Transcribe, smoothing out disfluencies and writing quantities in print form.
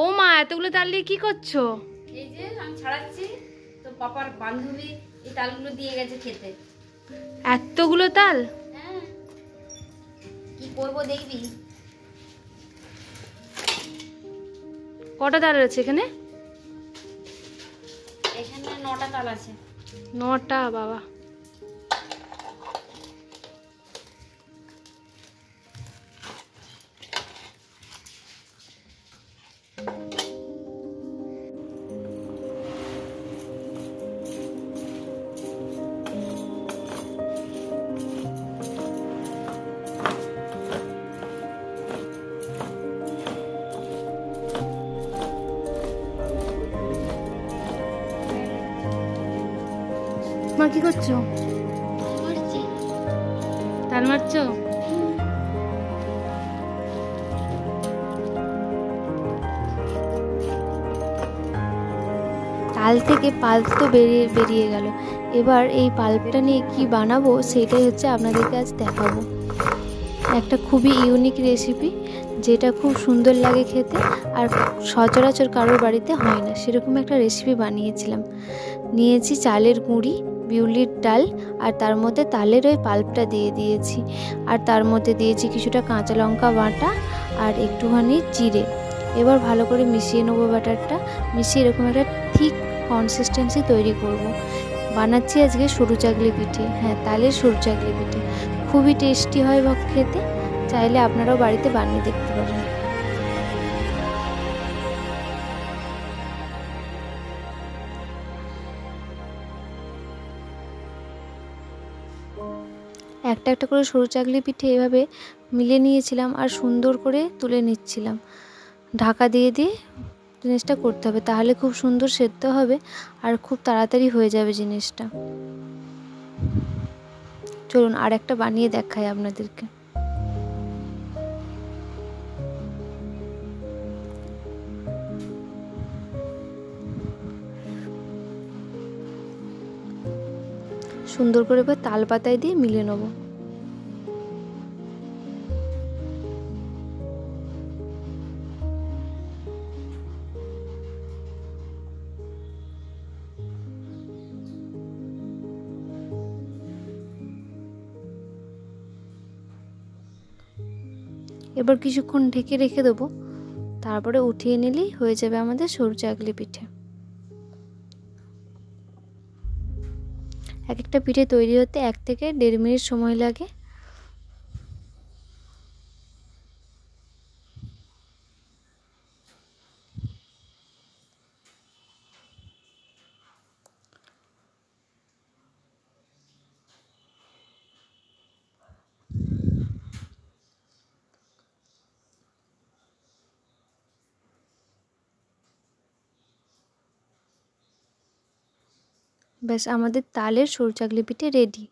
ও মা, এতগুলো তাল দিয়ে কি করছো? এই যে আমি ছাড়াচ্ছি, তো পাপার বান্ধবী এই তালগুলো দিয়ে গেছে খেতে। এতগুলো তাল? হ্যাঁ, কি করবো দেখবি। কটা তাল আছে এখানে? এখানে 9টা তাল আছে। 9টা? বাবা। মা কি করছো? তাল মারছো? তাল থেকে পাল্প তো বেরিয়ে গেল। এবার এই পাল্পটা নিয়ে কি বানাবো সেটাই হচ্ছে আপনাদেরকে আজ দেখাবো। একটা খুবই ইউনিক রেসিপি, যেটা খুব সুন্দর লাগে খেতে আর সচরাচর কারোর বাড়িতে হয় না, সেরকম একটা রেসিপি বানিয়েছিলাম। নিয়েছি চালের গুঁড়ি, বিউলির ডাল, আর তার মধ্যে তালের ওই পাল্পটা দিয়ে দিয়েছি, আর তার মধ্যে দিয়েছি কিছুটা কাঁচা লঙ্কা বাটা আর একটুখানি জিরে। এবার ভালো করে মিশিয়ে নেবো ব্যাটারটা। মিশিয়ে এরকম একটা ঠিক কনসিস্টেন্সি তৈরি করব। বানাচ্ছি আজকে সরু চাকলি পিঠে। হ্যাঁ, তালের সরু চাকলি পিঠে খুবই টেস্টি হয় বা খেতে। চাইলে আপনারাও বাড়িতে বানিয়ে দেখতে পারেন। একটা একটা করে সরু চাকলি পিঠে এভাবে মিলিয়ে নিয়েছিলাম আর সুন্দর করে তুলে নিচ্ছিলাম। ঢাকা দিয়ে দিয়ে জিনিসটা করতে হবে, তাহলে খুব সুন্দর সেদ্ধ হবে আর খুব তাড়াতাড়ি হয়ে যাবে জিনিসটা। চলুন আর একটা বানিয়ে দেখাই আপনাদেরকে। সুন্দর করে এবার তাল পাতায় দিয়ে মিলিয়ে নেব। এবার কিছুক্ষণ ঢেকে রেখে দেবো, তারপরে উঠিয়ে নিলেই হয়ে যাবে আমাদের সরু চাকলি পিঠে। এক একটা পিঠে তৈরি হতে 1 থেকে 1.5 মিনিট সময় লাগে। ব্যাস, আমাদের তালের সরু চাকলি পিঠে রেডি।